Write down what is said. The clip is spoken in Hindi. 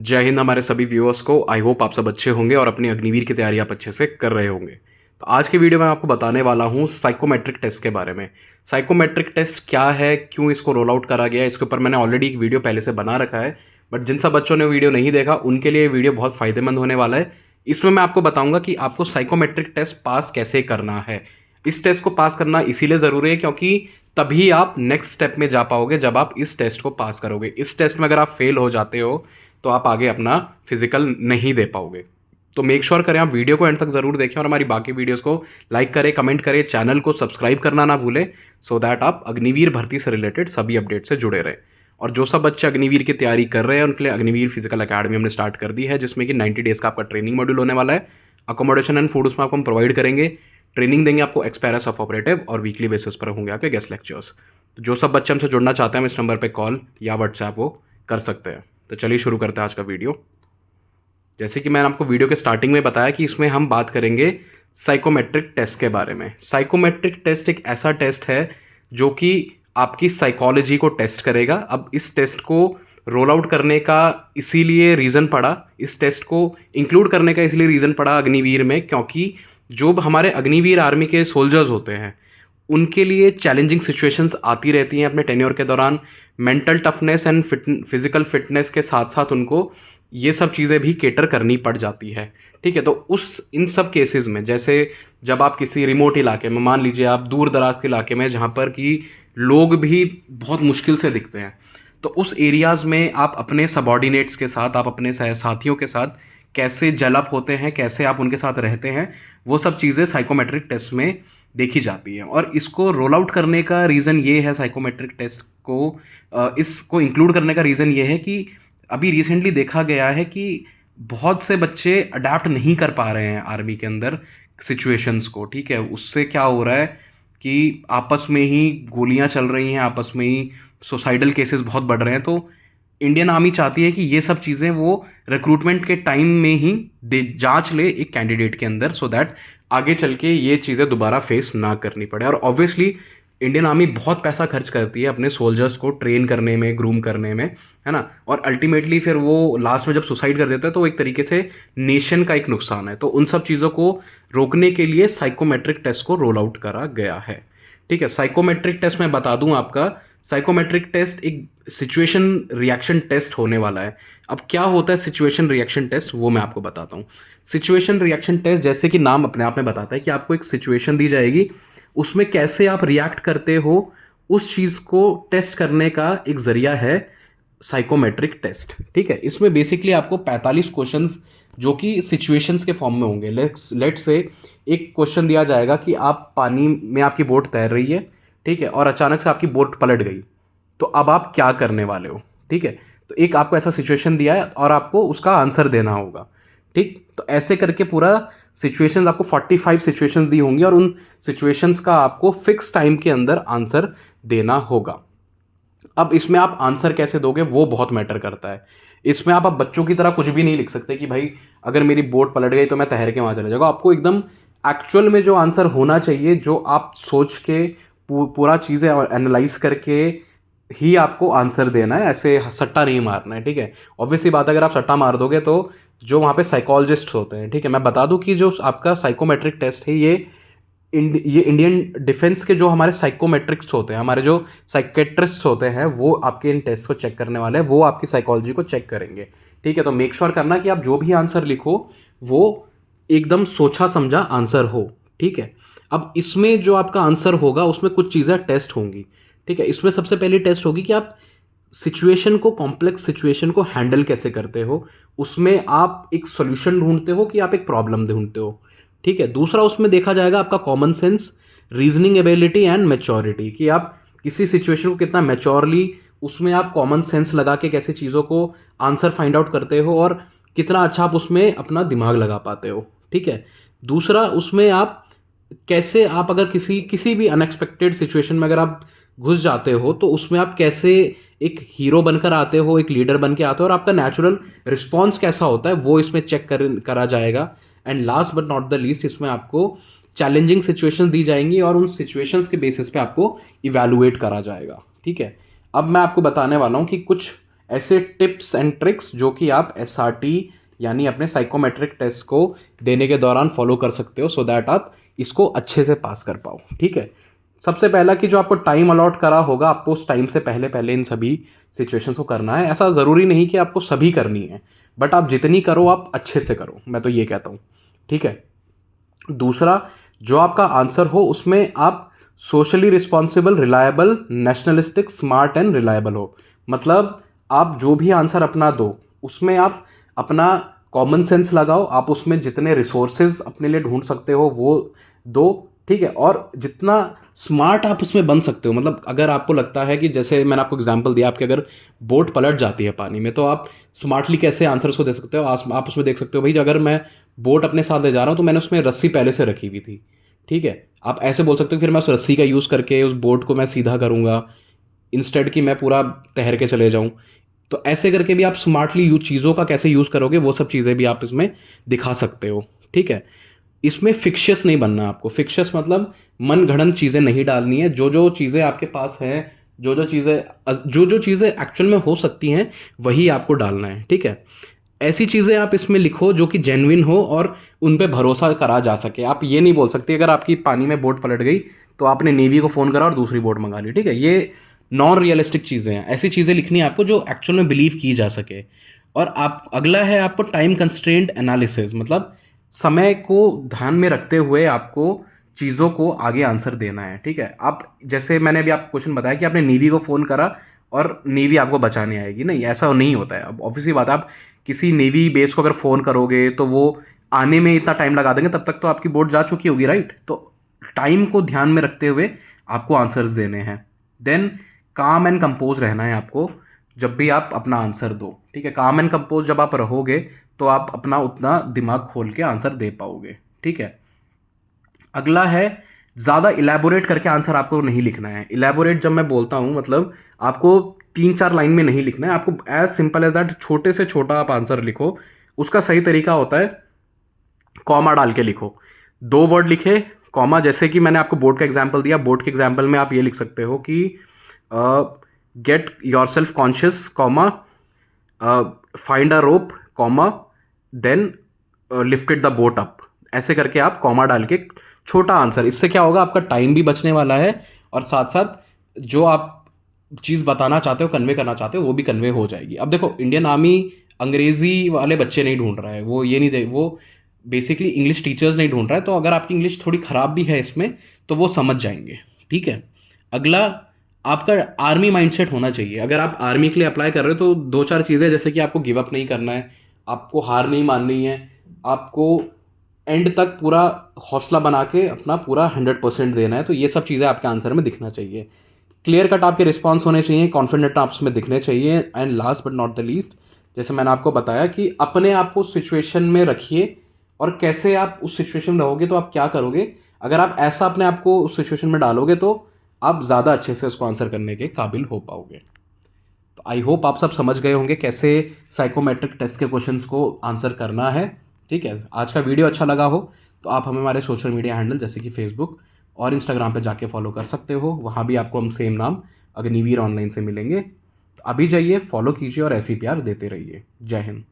जय हिंद हमारे सभी व्यूअर्स को। आई होप आप सब अच्छे होंगे और अपनी अग्निवीर की तैयारी आप अच्छे से कर रहे होंगे। तो आज की वीडियो में आपको बताने वाला हूँ साइकोमेट्रिक टेस्ट के बारे में। साइकोमेट्रिक टेस्ट क्या है, क्यों इसको रोल आउट करा गया है, इसके ऊपर मैंने ऑलरेडी एक वीडियो पहले से बना रखा है। बट जिन सब बच्चों ने वीडियो नहीं देखा उनके लिए वीडियो बहुत फ़ायदेमंद होने वाला है। इसमें मैं आपको बताऊंगा कि आपको साइकोमेट्रिक टेस्ट पास कैसे करना है। इस टेस्ट को पास करना इसीलिए ज़रूरी है क्योंकि तभी आप नेक्स्ट स्टेप में जा पाओगे जब आप इस टेस्ट को पास करोगे। इस टेस्ट में अगर आप फेल हो जाते हो तो आप आगे अपना फिजिकल नहीं दे पाओगे। तो मेक श्योर करें आप वीडियो को एंड तक ज़रूर देखें और हमारी बाकी वीडियोस को लाइक करें, कमेंट करें, चैनल को सब्सक्राइब करना ना भूलें सो दैट आप अग्निवीर भर्ती से रिलेटेड सभी अपडेट से जुड़े रहें। और जो सब बच्चे अग्निवीर की तैयारी कर रहे हैं उनके लिए अग्निवीर फिजिकल अकेडमी हमने स्टार्ट कर दी है, जिसमें कि 90 डेज़ का आपका ट्रेनिंग मॉड्यूल होने वाला है। अकोमोडेशन एंड फूड उसमें आपको हम प्रोवाइड करेंगे, ट्रेनिंग देंगे आपको एक्सपैरस ऑफ ऑपरेटिव, और वीकली बेसिस पर होंगे आपके गेस्ट लेक्चर्स। तो जो सब बच्चे हमसे जुड़ना चाहते हैं हम इस नंबर पर कॉल या व्हाट्सएप वो कर सकते हैं। तो चलिए शुरू करते हैं आज का वीडियो। जैसे कि मैंने आपको वीडियो के स्टार्टिंग में बताया कि इसमें हम बात करेंगे साइकोमेट्रिक टेस्ट के बारे में। साइकोमेट्रिक टेस्ट एक ऐसा टेस्ट है जो कि आपकी साइकोलॉजी को टेस्ट करेगा। अब इस टेस्ट को रोल आउट करने का इसीलिए रीज़न पड़ा, इस टेस्ट को इंक्लूड करने का इसलिए रीज़न पड़ा अग्निवीर में, क्योंकि जो हमारे अग्निवीर आर्मी के सोल्जर्स होते हैं उनके लिए चैलेंजिंग सिचुएशंस आती रहती हैं अपने टेन्योर के दौरान। Mental toughness and physical fitness के साथ साथ उनको ये सब चीज़ें भी केटर करनी पड़ जाती है। ठीक है, तो इन सब केसेस में, जैसे जब आप किसी रिमोट इलाके में, मान लीजिए आप दूर दराज के इलाके में जहाँ पर कि लोग भी बहुत मुश्किल से दिखते हैं, तो उस एरियाज़ में आप अपने सबॉर्डिनेट्स के साथ, आप अपने साथियों के साथ कैसे जलअप होते हैं, कैसे आप उनके साथ रहते हैं, वो सब चीज़ें साइकोमेट्रिक टेस्ट में देखी जाती हैं। और इसको रोल आउट करने का रीज़न ये है, साइकोमेट्रिक टेस्ट को इसको इंक्लूड करने का रीज़न ये है कि अभी रिसेंटली देखा गया है कि बहुत से बच्चे अडेप्ट नहीं कर पा रहे हैं आर्मी के अंदर सिचुएशंस को। ठीक है, उससे क्या हो रहा है कि आपस में ही गोलियां चल रही हैं, आपस में ही सुसाइडल केसेस बहुत बढ़ रहे हैं। तो इंडियन आर्मी चाहती है कि ये सब चीज़ें वो रिक्रूटमेंट के टाइम में ही जांच ले एक कैंडिडेट के अंदर, सो दैट आगे चल के ये चीज़ें दोबारा फेस ना करनी पड़े। और ऑब्वियसली इंडियन आर्मी बहुत पैसा खर्च करती है अपने सोल्जर्स को ट्रेन करने में, ग्रूम करने में, है ना। और अल्टीमेटली फिर वो लास्ट में जब सुसाइड कर देता है तो एक तरीके से नेशन का एक नुकसान है। तो उन सब चीज़ों को रोकने के लिए साइकोमेट्रिक टेस्ट को रोल आउट करा गया है। ठीक है, साइकोमेट्रिक टेस्ट मैं बता दूं आपका, साइकोमेट्रिक टेस्ट एक सिचुएशन रिएक्शन टेस्ट होने वाला है। अब क्या होता है सिचुएशन रिएक्शन टेस्ट, वो मैं आपको बताता हूँ। सिचुएशन रिएक्शन टेस्ट, जैसे कि नाम अपने आप में बताता है कि आपको एक सिचुएशन दी जाएगी, उसमें कैसे आप रिएक्ट करते हो उस चीज़ को टेस्ट करने का एक जरिया है साइकोमेट्रिक टेस्ट। ठीक है, इसमें बेसिकली आपको 45 क्वेश्चंस जो कि सिचुएशंस के फॉर्म में होंगे। लेट से एक क्वेश्चन दिया जाएगा कि आप पानी में, आपकी बोट तैर रही है, ठीक है, और अचानक से आपकी बोट पलट गई, तो अब आप क्या करने वाले हो। ठीक है, तो एक आपको ऐसा सिचुएशन दिया है और आपको उसका आंसर देना होगा। ठीक, तो ऐसे करके पूरा सिचुएशंस आपको 45 सिचुएशंस दी होंगी और उन सिचुएशंस का आपको फिक्स टाइम के अंदर आंसर देना होगा। अब इसमें आप आंसर कैसे दोगे वो बहुत मैटर करता है। इसमें आप बच्चों की तरह कुछ भी नहीं लिख सकते कि भाई अगर मेरी बोट पलट गई तो मैं तैर के वहाँ चले जाऊँगा। आपको एकदम एक्चुअल में जो आंसर होना चाहिए, जो आप सोच के पूरा चीज़ें एनालाइज करके ही आपको आंसर देना है, ऐसे सट्टा नहीं मारना है। ठीक है, ऑब्वियसली बात है, अगर आप सट्टा मार दोगे तो जो वहाँ पे साइकोलॉजिस्ट होते हैं, ठीक है, मैं बता दूं कि जो आपका साइकोमेट्रिक टेस्ट है ये इंडियन डिफेंस के जो हमारे साइकोमेट्रिक्स होते हैं, हमारे जो साइकेट्रिस्ट होते हैं, वो आपके इन टेस्ट को चेक करने वाले हैं, वो आपकी साइकोलॉजी को चेक करेंगे। ठीक है, तो मेक श्योर करना कि आप जो भी आंसर लिखो वो एकदम सोचा समझा आंसर हो। ठीक है, अब इसमें जो आपका आंसर होगा उसमें कुछ चीज़ें टेस्ट होंगी। ठीक है, इसमें सबसे पहली टेस्ट होगी कि आप सिचुएशन को, कॉम्प्लेक्स सिचुएशन को हैंडल कैसे करते हो। उसमें आप एक सॉल्यूशन ढूंढते हो कि आप एक प्रॉब्लम ढूंढते हो। ठीक है, दूसरा उसमें देखा जाएगा आपका common sense, reasoning ability and maturity, कि आप किसी सिचुएशन को कितना मैच्योरली, उसमें आप कॉमन सेंस लगा के कैसे चीज़ों को आंसर फाइंड आउट करते हो और कितना अच्छा आप उसमें अपना दिमाग लगा पाते हो। ठीक है, दूसरा उसमें आप कैसे, आप अगर किसी भी अनएक्सपेक्टेड सिचुएशन में अगर आप घुस जाते हो तो उसमें आप कैसे एक हीरो बनकर आते हो, एक लीडर बन के आते हो, और आपका नेचुरल रिस्पॉन्स कैसा होता है वो इसमें चेक करा जाएगा। And last but not the least, इसमें आपको चैलेंजिंग सिचुएशंस दी जाएंगी और उन सिचुएशंस के बेसिस पे आपको इवैल्यूएट करा जाएगा। ठीक है, अब मैं आपको बताने वाला हूँ कि कुछ ऐसे टिप्स एंड ट्रिक्स जो कि आप SRT यानी अपने साइकोमेट्रिक टेस्ट को देने के दौरान फॉलो कर सकते हो, सो दैट आप इसको अच्छे से पास कर पाओ। ठीक है, सबसे पहला कि जो आपको टाइम अलॉट करा होगा, आपको उस टाइम से पहले पहले इन सभी सिचुएशंस को करना है। ऐसा ज़रूरी नहीं कि आपको सभी करनी है, बट आप जितनी करो आप अच्छे से करो, मैं तो ये कहता हूँ। ठीक है, दूसरा, जो आपका आंसर हो उसमें आप socially responsible, reliable, nationalistic, smart and reliable हो। मतलब आप जो भी आंसर अपना दो उसमें आप अपना कॉमन सेंस लगाओ, आप उसमें जितने रिसोर्सेज अपने लिए ढूंढ सकते हो वो दो। ठीक है, और जितना स्मार्ट आप उसमें बन सकते हो, मतलब अगर आपको लगता है कि जैसे मैंने आपको एग्जांपल दिया, आपकी अगर बोट पलट जाती है पानी में, तो आप स्मार्टली कैसे आंसर्स को दे सकते हो। आप उसमें देख सकते हो भाई, अगर मैं बोट अपने साथ ले जा रहा हूँ तो मैंने उसमें रस्सी पहले से रखी हुई थी। ठीक है, आप ऐसे बोल सकते हो फिर मैं उस रस्सी का यूज़ करके उस बोट को मैं सीधा करूँगा, इंस्टेड कि मैं पूरा तैर के चले जाऊँ। तो ऐसे करके भी आप स्मार्टली यूज चीज़ों का कैसे यूज़ करोगे, वो सब चीज़ें भी आप इसमें दिखा सकते हो। ठीक है, इसमें फिक्शियस नहीं बनना आपको। फिक्शियस मतलब मन घड़ंत चीज़ें नहीं डालनी है। जो जो चीज़ें आपके पास हैं, जो जो चीज़ें एक्चुअल में हो सकती हैं, वही आपको डालना है। ठीक है, ऐसी चीज़ें आप इसमें लिखो जो कि जेन्युइन हो और उन पे भरोसा करा जा सके। आप ये नहीं बोल सकते अगर आपकी पानी में बोट पलट गई तो आपने नेवी को फ़ोन करा और दूसरी बोट मंगा ली। ठीक है, ये नॉन रियलिस्टिक चीज़ें हैं। ऐसी चीज़ें लिखनी है आपको जो एक्चुअल में बिलीव की जा सके। और आप अगला है आपको टाइम कंस्ट्रेंट एनालिसिस, मतलब समय को ध्यान में रखते हुए आपको चीज़ों को आगे आंसर देना है। ठीक है, आप जैसे मैंने अभी आपको क्वेश्चन बताया कि आपने नेवी को फ़ोन करा और नेवी आपको बचाने आएगी, नहीं, ऐसा नहीं होता है। अब ऑब्वियसली बात है, आप किसी नेवी बेस को अगर फ़ोन करोगे तो वो आने में इतना टाइम लगा देंगे, तब तक तो आपकी बोट जा चुकी होगी, राइट। तो टाइम को ध्यान में रखते हुए आपको आंसर्स देने हैं। देन काम एंड कंपोज रहना है आपको जब भी आप अपना आंसर दो। ठीक है, काम एंड कंपोज जब आप रहोगे तो आप अपना उतना दिमाग खोल के आंसर दे पाओगे। ठीक है, अगला है ज़्यादा इलेबोरेट करके आंसर आपको नहीं लिखना है। इलेबोरेट जब मैं बोलता हूँ मतलब आपको 3-4 लाइन में नहीं लिखना है, आपको एज सिंपल एज दैट छोटे से छोटा आप आंसर लिखो। उसका सही तरीका होता है कॉमा डाल के लिखो। 2 वर्ड लिखे कॉमा, जैसे कि मैंने आपको बोर्ड का एग्जाम्पल दिया, बोर्ड के एग्जाम्पल में आप ये लिख सकते हो कि get yourself conscious comma, find a rope comma, then lifted the boat up. ऐसे करके आप कॉमा डाल के छोटा आंसर, इससे क्या होगा आपका टाइम भी बचने वाला है और साथ साथ जो आप चीज़ बताना चाहते हो, कन्वे करना चाहते हो, वो भी कन्वे हो जाएगी। अब देखो, इंडियन आर्मी अंग्रेज़ी वाले बच्चे नहीं ढूंढ रहा है, वो ये नहीं दे, वो बेसिकली इंग्लिश टीचर्स नहीं ढूंढ रहा है। तो अगर आपकी इंग्लिश थोड़ी ख़राब भी है इसमें तो वो समझ जाएंगे। ठीक है, अगला आपका आर्मी माइंडसेट होना चाहिए। अगर आप आर्मी के लिए अप्लाई कर रहे हो तो 2-4 चीज़ें, जैसे कि आपको गिव अप नहीं करना है, आपको हार नहीं माननी है, आपको एंड तक पूरा हौसला बना के अपना पूरा 100% देना है। तो ये सब चीज़ें आपके आंसर में दिखना चाहिए। क्लियर कट आपके रिस्पॉन्स होने चाहिए, कॉन्फिडेंट आप उसमें दिखने चाहिए। And last but not the least, जैसे मैंने आपको बताया कि अपने आप को सिचुएशन में रखिए और कैसे आप उस सिचुएशन में रहोगे तो आप क्या करोगे। अगर आप ऐसा अपने आप को उस सिचुएशन में डालोगे तो आप ज़्यादा अच्छे से उसको आंसर करने के काबिल हो पाओगे। तो आई होप आप सब समझ गए होंगे कैसे साइकोमेट्रिक टेस्ट के क्वेश्चंस को आंसर करना है। ठीक है, आज का वीडियो अच्छा लगा हो तो आप हमें हमारे सोशल मीडिया हैंडल जैसे कि फेसबुक और इंस्टाग्राम पे जाके फॉलो कर सकते हो। वहाँ भी आपको हम सेम नाम अग्निवीर ऑनलाइन से मिलेंगे। तो अभी जाइए, फॉलो कीजिए और ऐसे ही प्यार देते रहिए। जय हिंद।